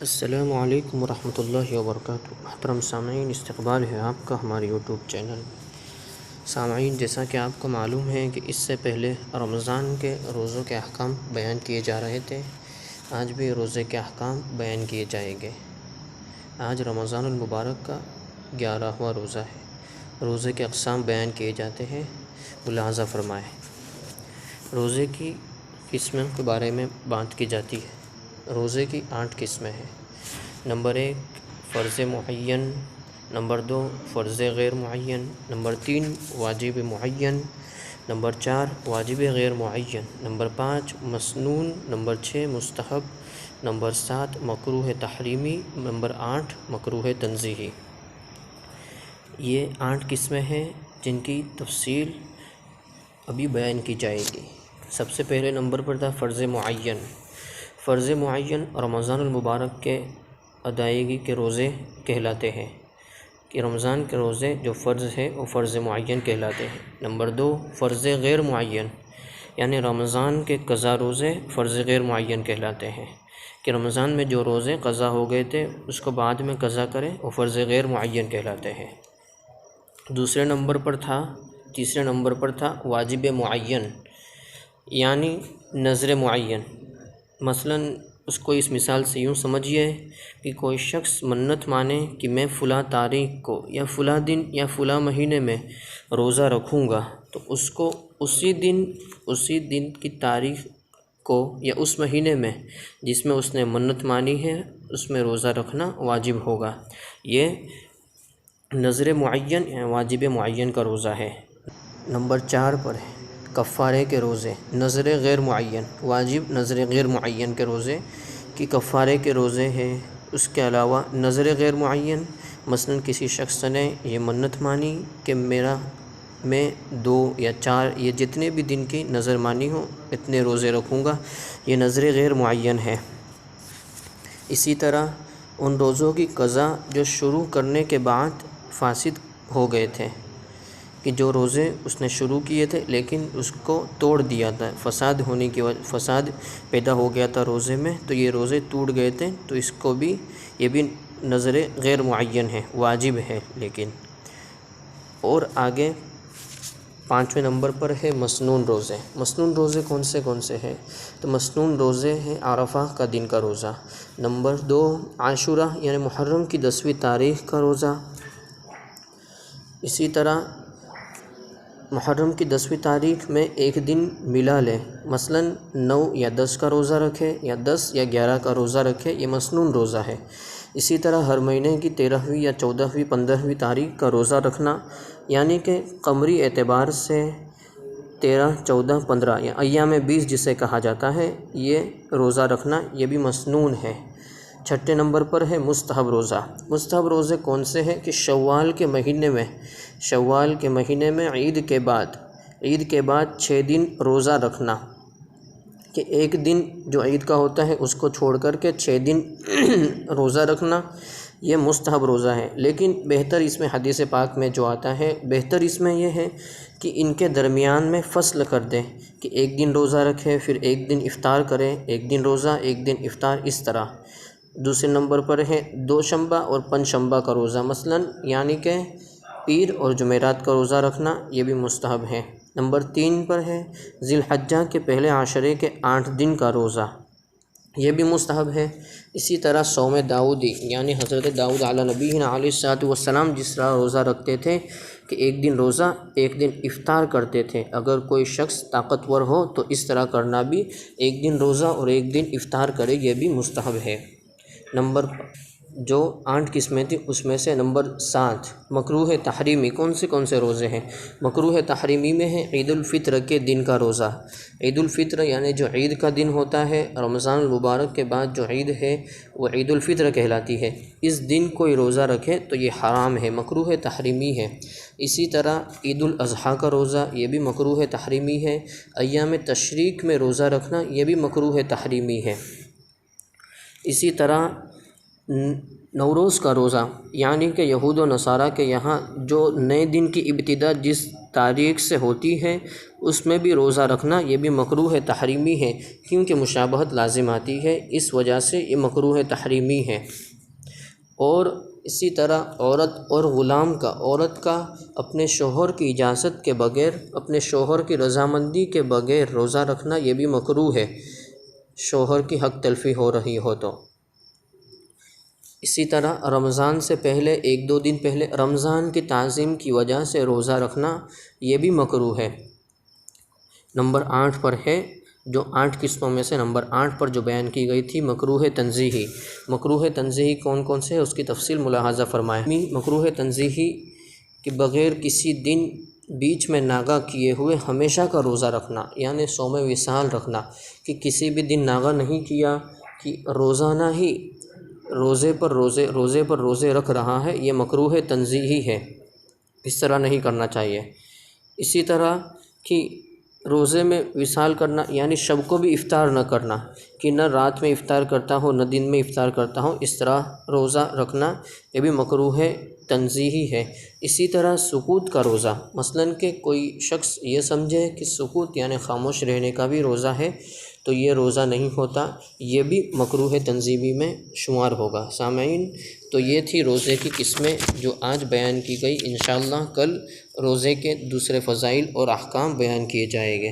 السلام علیکم ورحمۃ اللہ وبرکاتہ۔ محترم سامعین، استقبال ہے آپ کا ہمارے یوٹیوب چینل میں۔ سامعین، جیسا کہ آپ کو معلوم ہے کہ اس سے پہلے رمضان کے روزوں کے احکام بیان کیے جا رہے تھے، آج بھی روزے کے احکام بیان کیے جائیں گے۔ آج رمضان المبارک کا 11واں روزہ ہے۔ روزے کے اقسام بیان کیے جاتے ہیں، ملاحظہ فرمائیں۔ روزے کی قسموں کے بارے میں بات کی جاتی ہے۔ روزے کی 8 قسمیں ہیں۔ نمبر 1 فرض معین، نمبر 2 فرض غیر معین، نمبر 3 واجب معین، نمبر 4 واجب غیر معین، نمبر 5 مسنون، نمبر 6 مستحب، نمبر 7 مکروہ تحریمی، نمبر 8 مکروہ تنزیہی۔ یہ 8 قسمیں ہیں جن کی تفصیل ابھی بیان کی جائے گی۔ سب سے پہلے نمبر پر تھا فرض معین۔ فرض معین رمضان المبارک کے ادائیگی کے روزے کہلاتے ہیں، کہ رمضان کے روزے جو فرض ہے وہ فرض معین کہلاتے ہیں۔ نمبر 2 فرض غیر معین، یعنی رمضان کے قضا روزے فرض غیر معین کہلاتے ہیں، کہ رمضان میں جو روزے قضا ہو گئے تھے اس کو بعد میں قضا کریں، وہ فرض غیر معین کہلاتے ہیں۔ تیسرے نمبر پر تھا واجب معین، یعنی نذر معین۔ مثلاً اس کو اس مثال سے یوں سمجھیے کہ کوئی شخص منت مانے کہ میں فلاں تاریخ کو یا فلاں دن یا فلاں مہینے میں روزہ رکھوں گا، تو اس کو اسی دن کی تاریخ کو یا اس مہینے میں جس میں اس نے منت مانی ہے اس میں روزہ رکھنا واجب ہوگا۔ یہ نذر معین یا واجب معین کا روزہ ہے۔ نمبر 4 پر ہے کفارے کے روزے، نذر غیر معین، واجب نذر غیر معین کے روزے کی کفارے کے روزے ہیں۔ اس کے علاوہ نذر غیر معین، مثلاً کسی شخص نے یہ منت مانی کہ میں 2 یا 4 یہ جتنے بھی دن کی نذر مانی ہو اتنے روزے رکھوں گا، یہ نذر غیر معین ہے۔ اسی طرح ان روزوں کی قضا جو شروع کرنے کے بعد فاسد ہو گئے تھے، کہ جو روزے اس نے شروع کیے تھے لیکن اس کو توڑ دیا تھا، فساد پیدا ہو گیا تھا روزے میں، تو یہ روزے ٹوٹ گئے تھے، تو یہ بھی نذر غیر معین ہے، واجب ہے لیکن۔ اور آگے 5ویں نمبر پر ہے مسنون روزے۔ مسنون روزے کون سے ہیں؟ تو مسنون روزے ہیں عرفہ کا دن کا روزہ۔ نمبر 2 عاشورہ یعنی محرم کی 10ویں تاریخ کا روزہ۔ اسی طرح محرم کی 10ویں تاریخ میں ایک دن ملا لے، مثلاً 9 یا 10 کا روزہ رکھے یا 10 یا 11 کا روزہ رکھے، یہ مسنون روزہ ہے۔ اسی طرح ہر مہینے کی 13ویں یا 14ویں 15ویں تاریخ کا روزہ رکھنا، یعنی کہ قمری اعتبار سے 13 14 15 یا ایام 20 جسے کہا جاتا ہے، یہ روزہ رکھنا یہ بھی مسنون ہے۔ 6 نمبر پر ہے مستحب روزہ۔ مستحب روزے کون سے ہیں؟ کہ شوال کے مہینے میں عید کے بعد 6 دن روزہ رکھنا، کہ ایک دن جو عید کا ہوتا ہے اس کو چھوڑ کر کے 6 دن روزہ رکھنا، یہ مستحب روزہ ہے۔ لیکن بہتر اس میں حدیث پاک میں جو آتا ہے، بہتر اس میں یہ ہے کہ ان کے درمیان میں فصل کر دیں، کہ ایک دن روزہ رکھے پھر ایک دن افطار کریں، ایک دن روزہ ایک دن افطار، اس طرح۔ دوسرے نمبر پر ہے دوشنبہ اور پنجشنبہ کا روزہ، مثلاً یعنی کہ پیر اور جمعرات کا روزہ رکھنا، یہ بھی مستحب ہے۔ نمبر 3 پر ہے ذی الحجہ کے پہلے عشرے کے 8 دن کا روزہ، یہ بھی مستحب ہے۔ اسی طرح صوم داؤدی، یعنی حضرت داؤد علیہ نبینا علیہ الصلوۃ والسلام جس طرح روزہ رکھتے تھے کہ ایک دن روزہ ایک دن افطار کرتے تھے، اگر کوئی شخص طاقتور ہو تو اس طرح کرنا بھی، ایک دن روزہ اور ایک دن افطار کرے، یہ بھی مستحب ہے۔ نمبر جو 8 قسمیں تھیں اس میں سے نمبر 7 مکروہ تحریمی۔ کون سے روزے ہیں؟ مکروہ تحریمی میں ہے عید الفطر کے دن کا روزہ۔ عید الفطر یعنی جو عید کا دن ہوتا ہے، رمضان المبارک کے بعد جو عید ہے وہ عید الفطر کہلاتی ہے، اس دن کوئی روزہ رکھے تو یہ حرام ہے، مکروہ تحریمی ہے۔ اسی طرح عید الاضحیٰ کا روزہ، یہ بھی مکروہ تحریمی ہے۔ ایام تشریق میں روزہ رکھنا، یہ بھی مکروہ تحریمی ہے۔ اسی طرح نوروز کا روزہ، یعنی کہ یہود و نصارہ کے یہاں جو نئے دن کی ابتدا جس تاریخ سے ہوتی ہے اس میں بھی روزہ رکھنا یہ بھی مکروہ تحریمی ہے، کیونکہ مشابہت لازم آتی ہے، اس وجہ سے یہ مکروہ تحریمی ہے۔ اور اسی طرح عورت کا اپنے شوہر کی اجازت کے بغیر، اپنے شوہر کی رضامندی کے بغیر روزہ رکھنا یہ بھی مکروہ ہے، شوہر کی حق تلفی ہو رہی ہو تو۔ اسی طرح رمضان سے پہلے 1-2 دن پہلے رمضان کی تعظیم کی وجہ سے روزہ رکھنا یہ بھی مکروہ ہے۔ نمبر 8 پر ہے، جو 8 قسموں میں سے نمبر 8 پر جو بیان کی گئی تھی مکروہ تنزیہی۔ مکروہ تنزیہی کون کون سے ہے اس کی تفصیل ملاحظہ فرمائیں۔ مکروہ تنزیہی کہ بغیر کسی دن بیچ میں ناغہ کیے ہوئے ہمیشہ کا روزہ رکھنا، یعنی صوم وصال رکھنا، کہ کسی بھی دن ناغہ نہیں کیا کہ روزانہ ہی روزے پر روزے رکھ رہا ہے، یہ مکروہ تنزیہی ہے، اس طرح نہیں کرنا چاہیے۔ اسی طرح کہ روزے میں وصال کرنا، یعنی شب کو بھی افطار نہ کرنا، کہ نہ رات میں افطار کرتا ہوں نہ دن میں افطار کرتا ہوں، اس طرح روزہ رکھنا یہ بھی مکروہ تنزیہی ہے۔ اسی طرح سکوت کا روزہ، مثلاً کہ کوئی شخص یہ سمجھے کہ سکوت یعنی خاموش رہنے کا بھی روزہ ہے تو یہ روزہ نہیں ہوتا، یہ بھی مکروہ تنزیہی میں شمار ہوگا۔ سامعین، تو یہ تھی روزے کی قسمیں جو آج بیان کی گئی۔ انشاءاللہ کل روزے کے دوسرے فضائل اور احکام بیان کیے جائیں گے۔